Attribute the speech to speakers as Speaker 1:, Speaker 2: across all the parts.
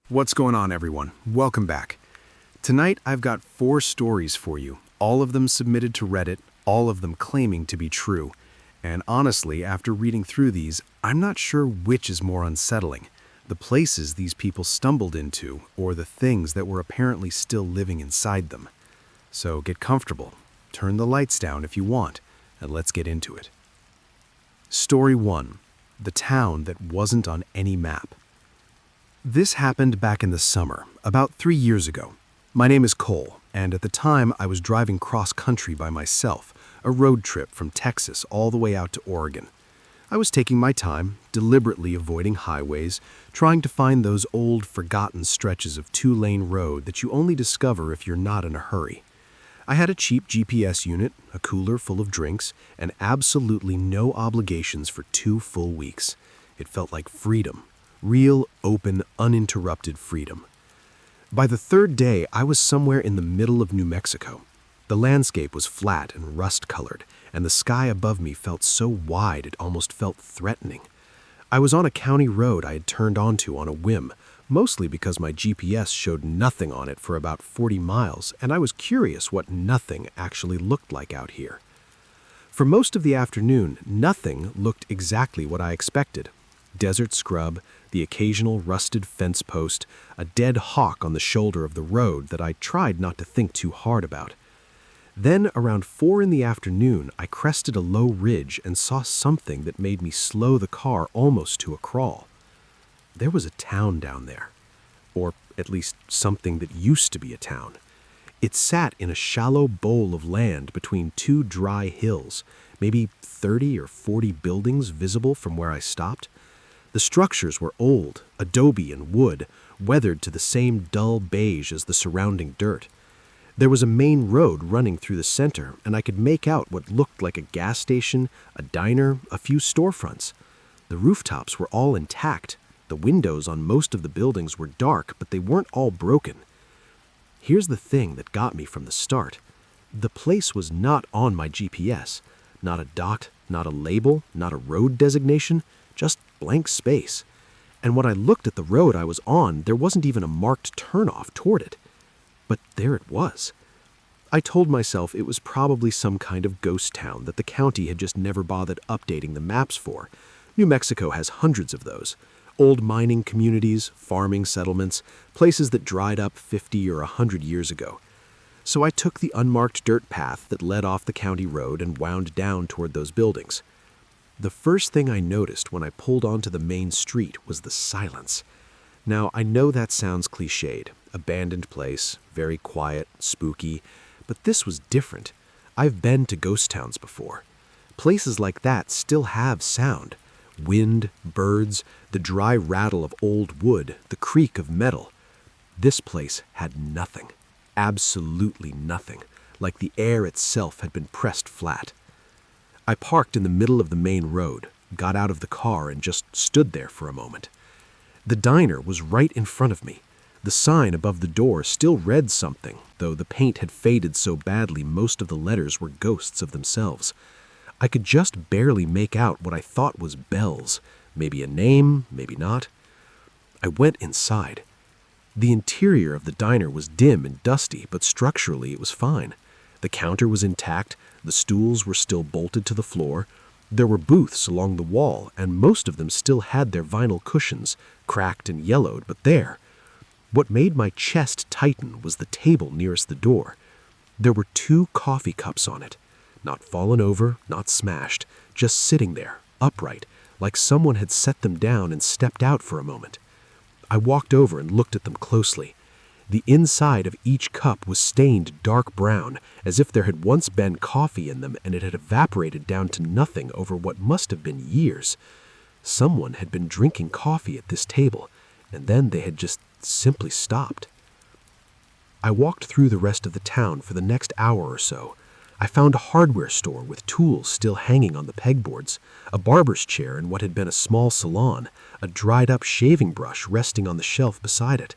Speaker 1: What's going on, everyone? Welcome back. Tonight, I've got 4 stories for you, all of them submitted to Reddit, all of them claiming to be true. And honestly, after reading through these, I'm not sure which is more unsettling, the places these people stumbled into or the things that were apparently still living inside them. So get comfortable, turn the lights down if you want, and let's get into it. Story 1. The town that wasn't on any map. This happened back in the summer, about 3 years ago. My name is Cole, and at the time I was driving cross-country by myself, a road trip from Texas all the way out to Oregon. I was taking my time, deliberately avoiding highways, trying to find those old, forgotten stretches of 2-lane road that you only discover if you're not in a hurry. I had a cheap GPS unit, a cooler full of drinks, and absolutely no obligations for 2 full weeks. It felt like freedom. Real, open, uninterrupted freedom. By the 3rd day, I was somewhere in the middle of New Mexico. The landscape was flat and rust-colored, and the sky above me felt so wide it almost felt threatening. I was on a county road I had turned onto on a whim, mostly because my GPS showed nothing on it for about 40 miles, and I was curious what nothing actually looked like out here. For most of the afternoon, nothing looked exactly what I expected. Desert scrub, the occasional rusted fence post, a dead hawk on the shoulder of the road that I tried not to think too hard about. Then, around 4 in the afternoon, I crested a low ridge and saw something that made me slow the car almost to a crawl. There was a town down there, or at least something that used to be a town. It sat in a shallow bowl of land between 2 dry hills, maybe 30 or 40 buildings visible from where I stopped. The structures were old, adobe and wood, weathered to the same dull beige as the surrounding dirt. There was a main road running through the center, and I could make out what looked like a gas station, a diner, a few storefronts. The rooftops were all intact. The windows on most of the buildings were dark, but they weren't all broken. Here's the thing that got me from the start. The place was not on my GPS. Not a dot, not a label, not a road designation, just blank space. And when I looked at the road I was on, there wasn't even a marked turnoff toward it. But there it was. I told myself it was probably some kind of ghost town that the county had just never bothered updating the maps for. New Mexico has hundreds of those. Old mining communities, farming settlements, places that dried up 50 or 100 years ago. So I took the unmarked dirt path that led off the county road and wound down toward those buildings. The first thing I noticed when I pulled onto the main street was the silence. Now, I know that sounds cliched, abandoned place, very quiet, spooky, but this was different. I've been to ghost towns before. Places like that still have sound. Wind, birds, the dry rattle of old wood, the creak of metal. This place had nothing. Absolutely nothing, like the air itself had been pressed flat. I parked in the middle of the main road, got out of the car, and just stood there for a moment. The diner was right in front of me. The sign above the door still read something, though the paint had faded so badly most of the letters were ghosts of themselves. I could just barely make out what I thought was bells, maybe a name, maybe not. I went inside. The interior of the diner was dim and dusty, but structurally it was fine. The counter was intact, the stools were still bolted to the floor. There were booths along the wall, and most of them still had their vinyl cushions, cracked and yellowed, but there. What made my chest tighten was the table nearest the door. There were 2 coffee cups on it, not fallen over, not smashed, just sitting there, upright, like someone had set them down and stepped out for a moment. I walked over and looked at them closely. The inside of each cup was stained dark brown, as if there had once been coffee in them and it had evaporated down to nothing over what must have been years. Someone had been drinking coffee at this table, and then they had just simply stopped. I walked through the rest of the town for the next hour or so. I found a hardware store with tools still hanging on the pegboards, a barber's chair in what had been a small salon, a dried-up shaving brush resting on the shelf beside it.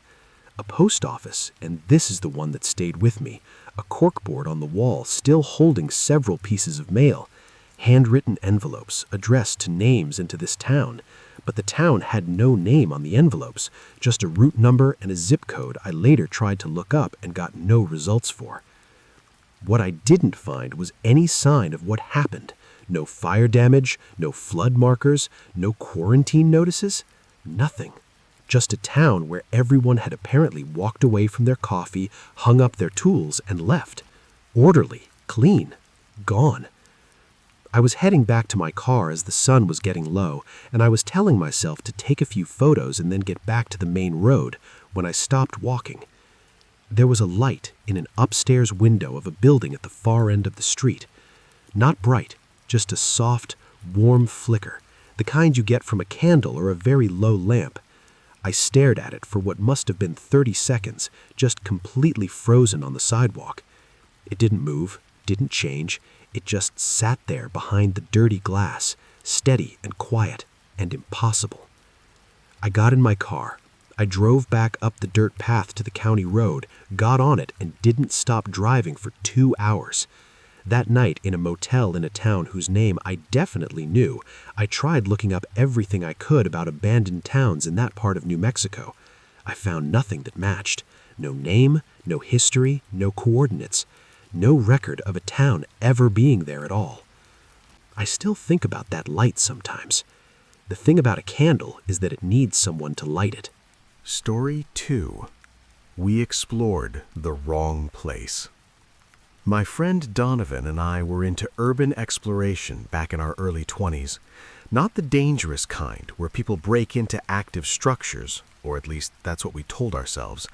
Speaker 1: A post office, and this is the one that stayed with me, a corkboard on the wall still holding several pieces of mail, handwritten envelopes addressed to names into this town,
Speaker 2: but the town had no name on the envelopes, just a route number and a zip code I later tried to look up and got no results for. What I didn't find was any sign of what happened. No fire damage, no flood markers, no quarantine notices, nothing. Just a town where everyone had apparently walked away from their coffee, hung up their tools, and left. Orderly, clean, gone. I was heading back to my car as the sun was getting low, and I was telling myself to take a few photos and then get back to the main road when I stopped walking. There was a light in an upstairs window of a building at the far end of the street. Not bright, just a soft, warm flicker, the kind you get from a candle or a very low lamp. I stared at it for what must have been 30 seconds, just completely frozen on the sidewalk. It didn't move, didn't change. It just sat there behind the dirty glass, steady and quiet and impossible. I got in my car. I drove back up the dirt path to the county road, got on it, and didn't stop driving for 2 hours. That night, in a motel in a town whose name I definitely knew, I tried looking up everything I could about abandoned towns in that part of New Mexico. I found nothing that matched. No name, no history, no coordinates. No record of a town ever being there at all. I still think about that light sometimes. The thing about a candle is that it needs someone to light it.
Speaker 1: Story 2. We explored the wrong place. My friend Donovan and I were into urban exploration back in our early 20s. Not the dangerous kind where people break into active structures, or at least that's what we told ourselves.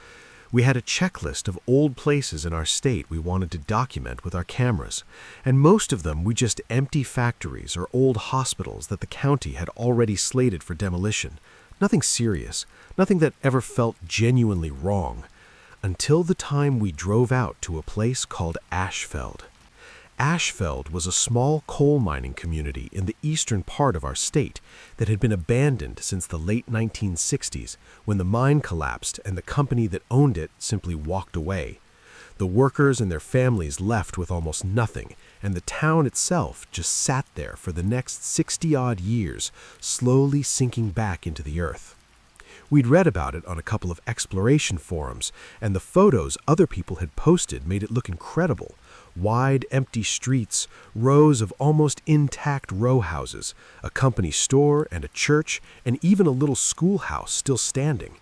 Speaker 1: We had a checklist of old places in our state we wanted to document with our cameras, and most of them were just empty factories or old hospitals that the county had already slated for demolition. Nothing serious, nothing that ever felt genuinely wrong, until the time we drove out to a place called Ashfeld. Ashfeld was a small coal mining community in the eastern part of our state that had been abandoned since the late 1960s when the mine collapsed and the company that owned it simply walked away. The workers and their families left with almost nothing, and the town itself just sat there for the next 60-odd years, slowly sinking back into the earth. We'd read about it on a couple of exploration forums, and the photos other people had posted made it look incredible. Wide, empty streets, rows of almost intact row houses, a company store and a church, and even a little schoolhouse still standing.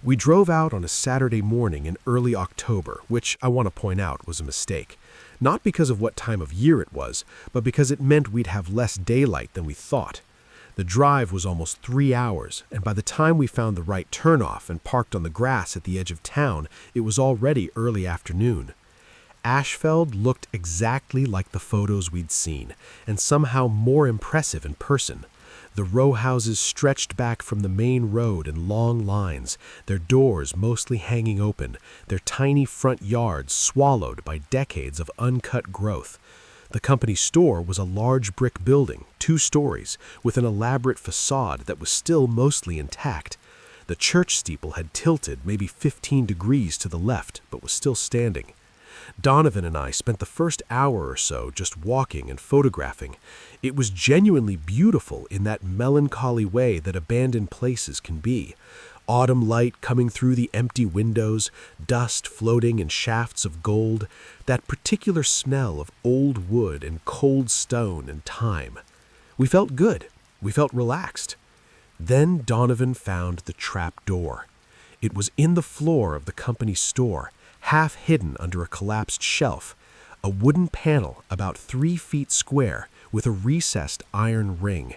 Speaker 1: We drove out on a Saturday morning in early October, which I want to point out was a mistake. Not because of what time of year it was, but because it meant we'd have less daylight than we thought. The drive was almost 3 hours, and by the time we found the right turnoff and parked on the grass at the edge of town, it was already early afternoon. Ashfeld looked exactly like the photos we'd seen, and somehow more impressive in person. The row houses stretched back from the main road in long lines, their doors mostly hanging open, their tiny front yards swallowed by decades of uncut growth. The company store was a large brick building, 2 stories, with an elaborate facade that was still mostly intact. The church steeple had tilted maybe 15 degrees to the left, but was still standing. Donovan and I spent the first hour or so just walking and photographing. It was genuinely beautiful in that melancholy way that abandoned places can be. Autumn light coming through the empty windows, dust floating in shafts of gold, that particular smell of old wood and cold stone and time. We felt good. We felt relaxed. Then Donovan found the trap door. It was in the floor of the company store, half hidden under a collapsed shelf, a wooden panel about 3 feet square with a recessed iron ring.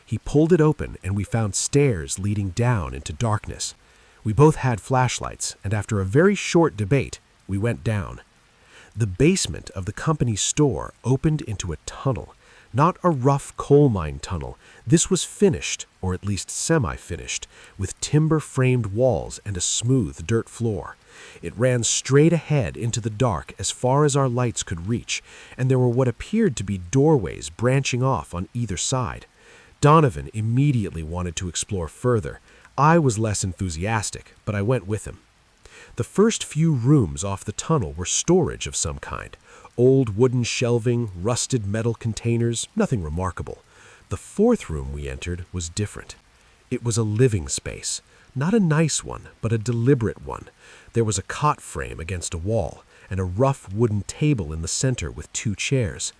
Speaker 1: He pulled it open, and we found stairs leading down into darkness. We both had flashlights, and after a very short debate, we went down. The basement of the company store opened into a tunnel, not a rough coal mine tunnel. This was finished, or at least semi-finished, with timber-framed walls and a smooth dirt floor. It ran straight ahead into the dark as far as our lights could reach, and there were what appeared to be doorways branching off on either side. Donovan immediately wanted to explore further. I was less enthusiastic, but I went with him. The first few rooms off the tunnel were storage of some kind. Old wooden shelving, rusted metal containers, nothing remarkable. The 4th room we entered was different.
Speaker 2: It was a living space. Not a nice one, but a deliberate one. There was a cot frame against a wall, and a rough wooden table in the center with 2 chairs.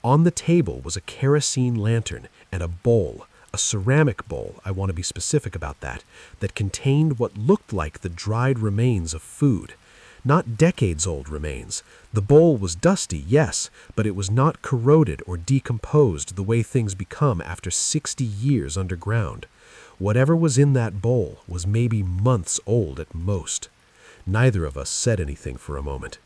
Speaker 2: On the table was a kerosene lantern and a bowl, a ceramic bowl, I want to be specific about that contained what looked like the dried remains of food. Not decades-old remains. The bowl was dusty, yes, but it was not corroded or decomposed the way things become after 60 years underground. Whatever was in that bowl was maybe months old at most. Neither of us said anything for a moment.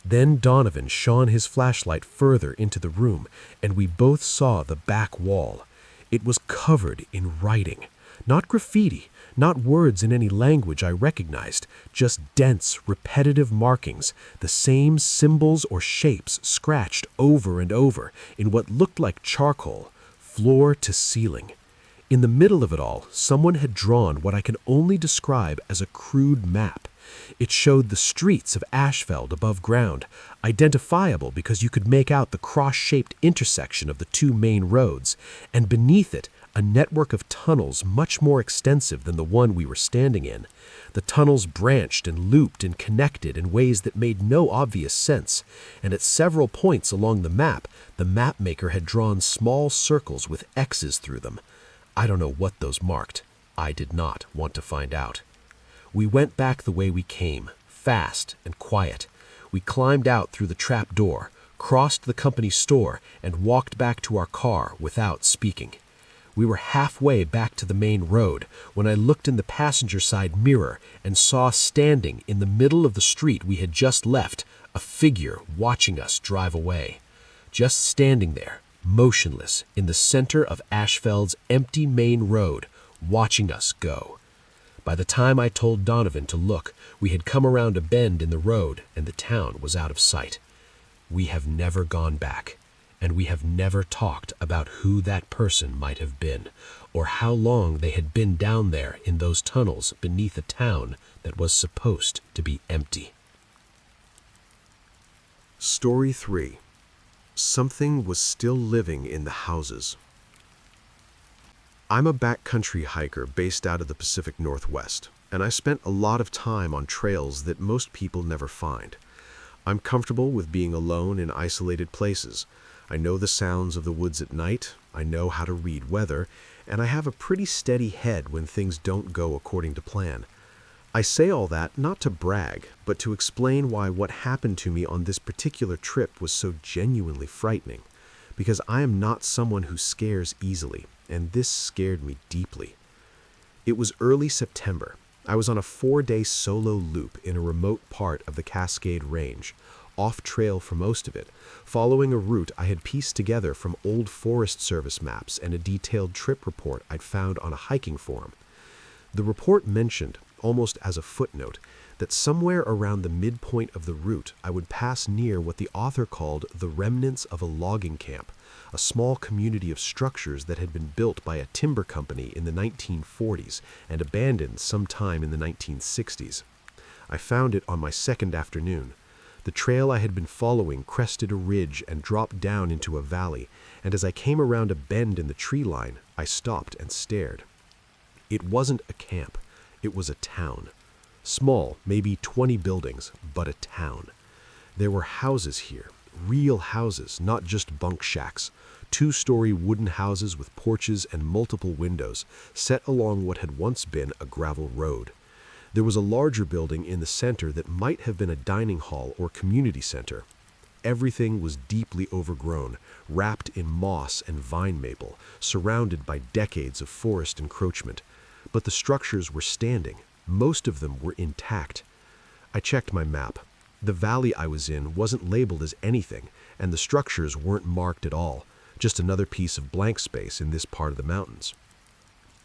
Speaker 2: Then Donovan shone his flashlight further into the room, and we both saw the back wall. It was covered in writing. Not graffiti, not words in any language I recognized, just dense, repetitive markings, the same symbols or shapes scratched over and over in what looked like charcoal, floor to ceiling. In the middle of it all, someone had drawn what I can only describe as a crude map. It showed the streets of Ashfeld above ground, identifiable because you could make out the cross-shaped intersection of the 2 main roads, and beneath it, a network of tunnels much more extensive than the one we were standing in. The tunnels branched and looped and connected in ways that made no obvious sense, and at several points along the map maker had drawn small circles with X's through them. I don't know what those marked. I did not want to find out. We went back the way we came, fast and quiet. We climbed out through the trap door, crossed the company store, and walked back to our car without speaking. We were halfway back to the main road when I looked in the passenger side mirror and saw standing in the middle of the street we had just left a figure watching us drive away. Just standing there, motionless, in the center of Ashfeld's empty main road, watching us go. By the time I told Donovan to look, we had come around a bend in the road and the town was out of sight. We have never gone back, and we have never talked about who that person might have been, or how long they had been down there in those tunnels beneath a town that was supposed to be empty.
Speaker 1: Story 3. Something was still living in the houses. I'm a backcountry hiker based out of the Pacific Northwest, and I spent a lot of time on trails that most people never find. I'm comfortable with being alone in isolated places. I know the sounds of the woods at night, I know how to read weather, and I have a pretty steady head when things don't go according to plan. I say all that not to brag, but to explain why what happened to me on this particular trip was so genuinely frightening. Because I am not someone who scares easily, and this scared me deeply. It was early September. I was on a 4-day solo loop in a remote part of the Cascade Range, off trail for most of it, following a route I had pieced together from old Forest Service maps and a detailed trip report I'd found on a hiking forum. The report mentioned, almost as a footnote, that somewhere around the midpoint of the route I would pass near what the author called the remnants of a logging camp, a small community of structures that had been built by a timber company in the 1940s and abandoned sometime in the 1960s. I found it on my second afternoon. The trail I had been following crested a ridge and dropped down into a valley, and as I came around a bend in the tree line, I stopped and stared. It wasn't a camp. It was a town. Small, maybe 20 buildings, but a town. There were houses here, real houses, not just bunk shacks. 2-story wooden houses with porches and multiple windows, set along what had once been a gravel road. There was a larger building in the center that might have been a dining hall or community center. Everything was deeply overgrown, wrapped in moss and vine maple, surrounded by decades of forest encroachment. But the structures were standing. Most of them were intact. I checked my map. The valley I was in wasn't labeled as anything, and the structures weren't marked at all, just another piece of blank space in this part of the mountains.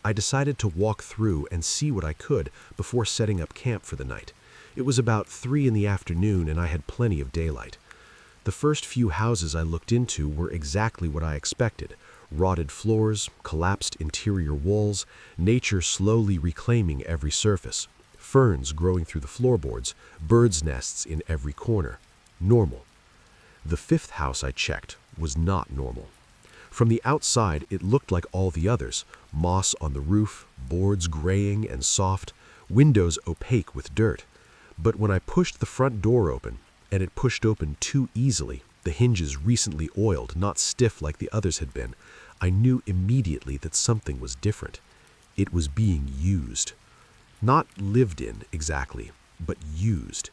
Speaker 1: I decided to walk through and see what I could before setting up camp for the night. It was about 3 in the afternoon and I had plenty of daylight. The first few houses I looked into were exactly what I expected. Rotted floors, collapsed interior walls, nature slowly reclaiming every surface, ferns growing through the floorboards, birds' nests in every corner. Normal. The 5th house I checked was not normal.
Speaker 2: From the outside, it looked like all the others, moss on the roof, boards graying and soft, windows opaque with dirt. But when I pushed the front door open, and it pushed open too easily, the hinges recently oiled, not stiff like the others had been, I knew immediately that something was different. It was being used. Not lived in, exactly, but used.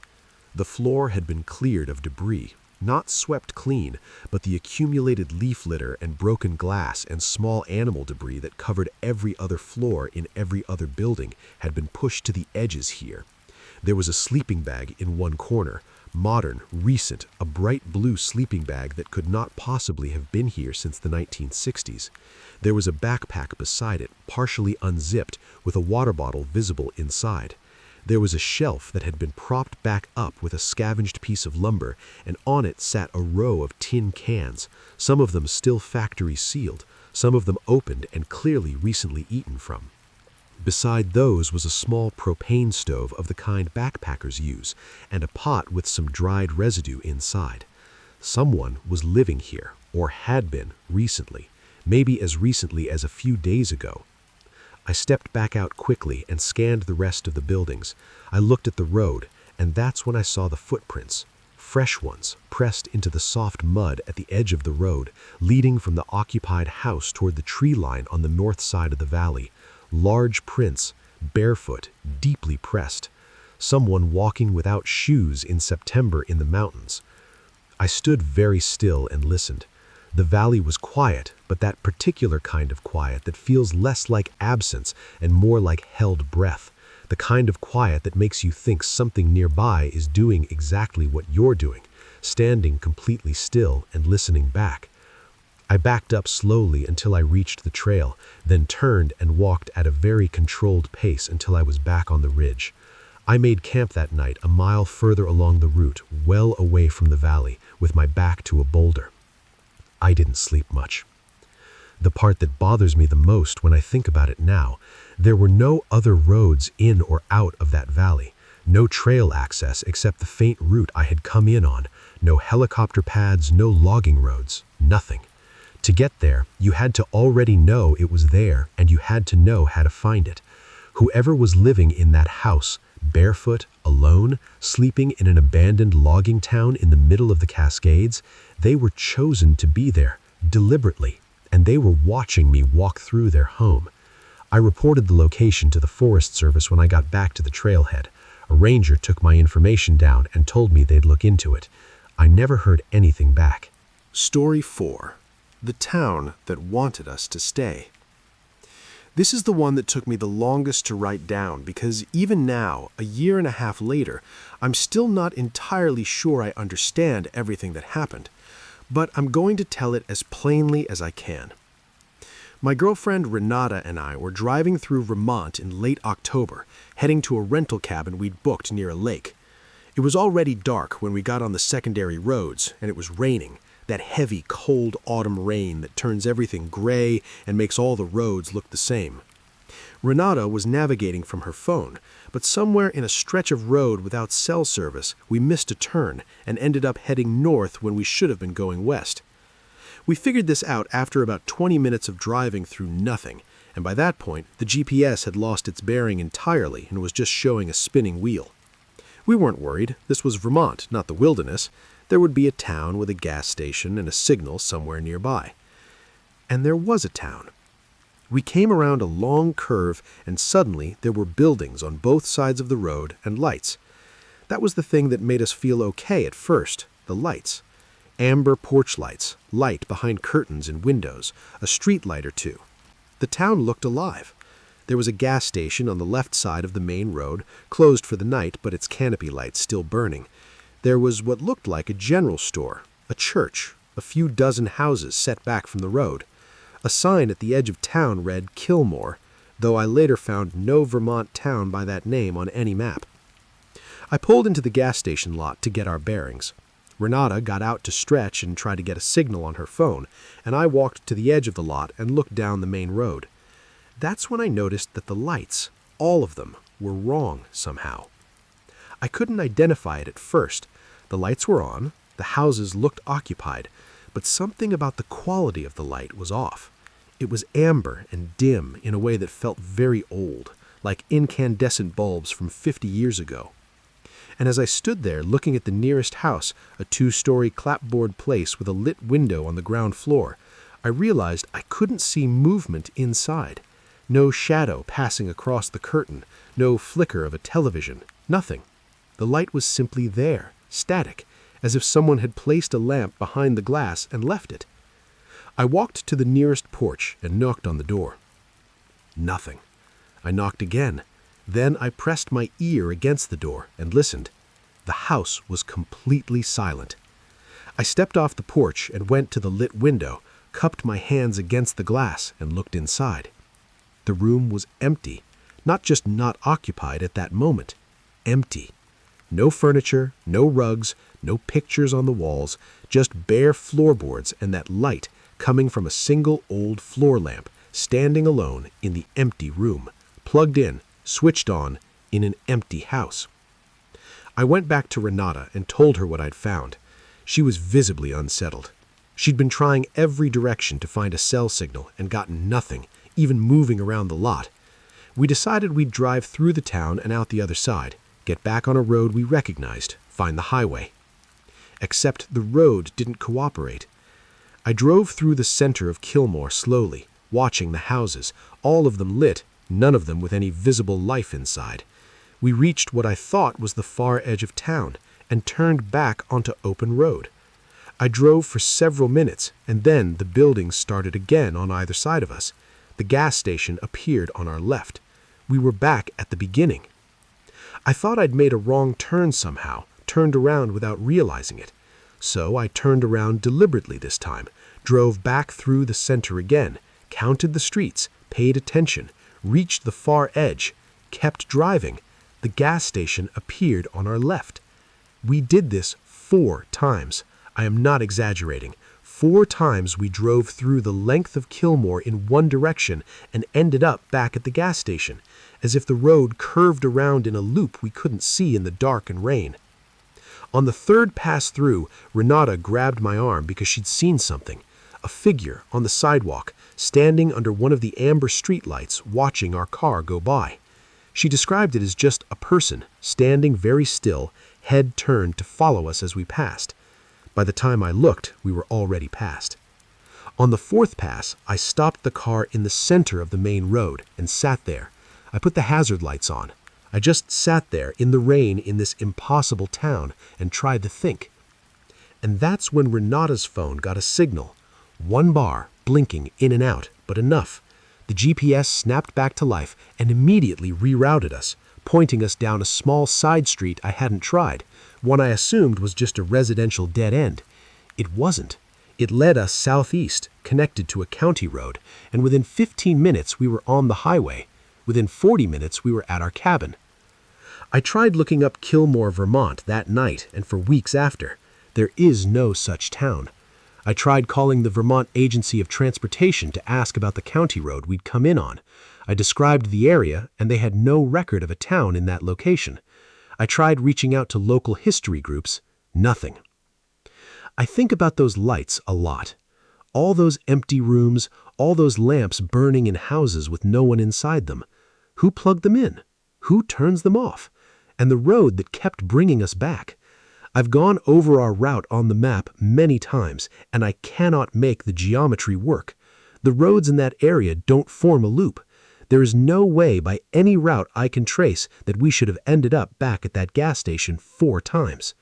Speaker 2: The floor had been cleared of debris, not swept clean, but the accumulated leaf litter and broken glass and small animal debris that covered every other floor in every other building had been pushed to the edges here. There was a sleeping bag in one corner, modern, recent, a bright blue sleeping bag that could not possibly have been here since the 1960s. There was a backpack beside it, partially unzipped, with a water bottle visible inside. There was a shelf that had been propped back up with a scavenged piece of lumber, and on it sat a row of tin cans, some of them still factory sealed, some of them opened and clearly recently eaten from. Beside those was a small propane stove of the kind backpackers use, and a pot with some dried residue inside. Someone was living here, or had been, recently, maybe as recently as a few days ago. I stepped back out quickly and scanned the rest of the buildings. I looked at the road, and that's when I saw the footprints, fresh ones, pressed into the soft mud at the edge of the road, leading from the occupied house toward the tree line on the north side of the valley. Large prints, barefoot, deeply pressed. Someone walking without shoes in September in the mountains. I stood very still and listened. The valley was quiet, but that particular kind of quiet that feels less like absence and more like held breath. The kind of quiet that makes you think something nearby is doing exactly what you're doing, standing completely still and listening back. I backed up slowly until I reached the trail, then turned and walked at a very controlled pace until I was back on the ridge. I made camp that night a mile further along the route, well away from the valley, with my back to a boulder. I didn't sleep much. The part that bothers me the most when I think about it now, there were no other roads in or out of that valley, no trail access except the faint route I had come in on, no helicopter pads, no logging roads, nothing. To get there, you had to already know it was there, and you had to know how to find it. Whoever was living in that house, barefoot, alone, sleeping in an abandoned logging town in the middle of the Cascades, they were chosen to be there, deliberately, and they were watching me walk through their home. I reported the location to the Forest Service when I got back to the trailhead. A ranger took my information down and told me they'd look into it. I never heard anything back.
Speaker 1: Story 4. The town that wanted us to stay. This is the one that took me the longest to write down because even now, a year and a half later, I'm still not entirely sure I understand everything that happened, but I'm going to tell it as plainly as I can. My girlfriend Renata and I were driving through Vermont in late October, heading to a rental cabin we'd booked near a lake. It was already dark when we got on the secondary roads, and it was raining. That heavy, cold autumn rain that turns everything gray and makes all the roads look the same. Renata was navigating from her phone, but somewhere in a stretch of road without cell service, we missed a turn and ended up heading north when we should have been going west. We figured this out after about 20 minutes of driving through nothing, and by that point, the GPS had lost its bearing entirely and was just showing a spinning wheel. We weren't worried. This was Vermont, not the wilderness. There would be a town with a gas station and a signal somewhere nearby. And there was a town. We came around a long curve, and suddenly there were buildings on both sides of the road and lights. That was the thing that made us feel okay at first, the lights. Amber porch lights, light behind curtains and windows, a street light or two. The town looked alive. There was a gas station on the left side of the main road, closed for the night but its canopy lights still burning. There was what looked like a general store, a church, a few dozen houses set back from the road. A sign at the edge of town read Kilmore, though I later found no Vermont town by that name on any map. I pulled into the gas station lot to get our bearings. Renata got out to stretch and try to get a signal on her phone, and I walked to the edge of the lot and looked down the main road. That's when I noticed that the lights, all of them, were wrong somehow. I couldn't identify it at first. The lights were on, the houses looked occupied,
Speaker 2: But something about the quality of the light was off. It was amber and dim in a way that felt very old, like incandescent bulbs from 50 years ago. And as I stood there looking at the nearest house, a 2-story clapboard place with a lit window on the ground floor, I realized I couldn't see movement inside. No shadow passing across the curtain, no flicker of a television, nothing. The light was simply there, static, as if someone had placed a lamp behind the glass and left it. I walked to the nearest porch and knocked on the door. Nothing. I knocked again. Then I pressed my ear against the door and listened. The house was completely silent. I stepped off the porch and went to the lit window, cupped my hands against the glass and looked inside. The room was empty, not just not occupied at that moment. Empty. No furniture, no rugs, no pictures on the walls, just bare floorboards and that light coming from a single old floor lamp, standing alone in the empty room, plugged in, switched on, in an empty house. I went back to Renata and told her what I'd found. She was visibly unsettled. She'd been trying every direction to find a cell signal and gotten nothing, even moving around the lot. We decided we'd drive through the town and out the other side, get back on a road we recognized, find the highway. Except the road didn't cooperate. I drove through the center of Kilmore slowly, watching the houses, all of them lit, none of them with any visible life inside. We reached what I thought was the far edge of town and turned back onto open road. I drove for several minutes, and then the buildings started again on either side of us. The gas station appeared on our left. We were back at the beginning. I thought I'd made a wrong turn somehow, turned around without realizing it. So I turned around deliberately this time, drove back through the center again, counted the streets, paid attention, reached the far edge, kept driving. The gas station appeared on our left. We did this 4 times. I am not exaggerating. 4 times we drove through the length of Kilmore in one direction and ended up back at the gas station, as if the road curved around in a loop we couldn't see in the dark and rain. On the 3rd pass through, Renata grabbed my arm because she'd seen something. A figure on the sidewalk, standing under one of the amber streetlights, watching our car go by. She described it as just a person, standing very still, head turned to follow us as we passed. By the time I looked, we were already past. On the 4th pass, I stopped the car in the center of the main road and sat there. I put the hazard lights on. I just sat there in the rain in this impossible town and tried to think. And that's when Renata's phone got a signal. 1 bar, blinking in and out, but enough. The GPS snapped back to life and immediately rerouted us, pointing us down a small side street I hadn't tried, one I assumed was just a residential dead end. It wasn't. It led us southeast, connected to a county road, and within 15 minutes we were on the highway. Within 40 minutes we were at our cabin. I tried looking up Kilmore, Vermont that night and for weeks after. There is no such town. I tried calling the Vermont Agency of Transportation to ask about the county road we'd come in on. I described the area, and they had no record of a town in that location. I tried reaching out to local history groups. Nothing. I think about those lights a lot. All those empty rooms, all those lamps burning in houses with no one inside them. Who plugged them in? Who turns them off? And the road that kept bringing us back. I've gone over our route on the map many times, and I cannot make the geometry work. The roads in that area don't form a loop. There is no way by any route I can trace that we should have ended up back at that gas station 4 times.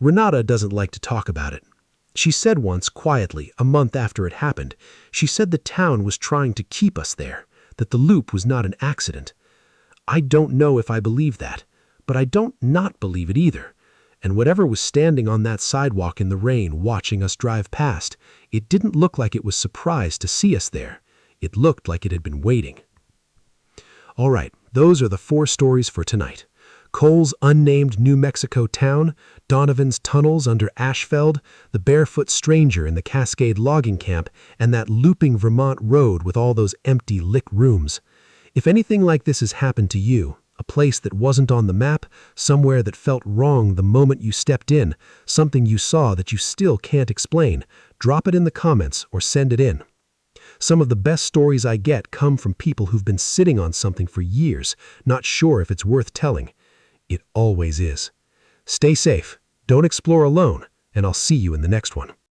Speaker 2: Renata doesn't like to talk about it. She said once, quietly, a month after it happened, she said the town was trying to keep us there, that the loop was not an accident. I don't know if I believe that, but I don't not believe it either. And whatever was standing on that sidewalk in the rain watching us drive past, it didn't look like it was surprised to see us there. It looked like it had been waiting. All right, those are the 4 stories for tonight. Cole's unnamed New Mexico town, Donovan's tunnels under Ashfeld, the barefoot stranger in the Cascade logging camp, and that looping Vermont road with all those empty lit rooms. If anything like this has happened to you, a place that wasn't on the map, somewhere that felt wrong the moment you stepped in, something you saw that you still can't explain, Drop it in the comments or send it in. Some of the best stories I get come from people who've been sitting on something for years, not sure if it's worth telling. It always is. Stay safe, don't explore alone, and I'll see you in the next one.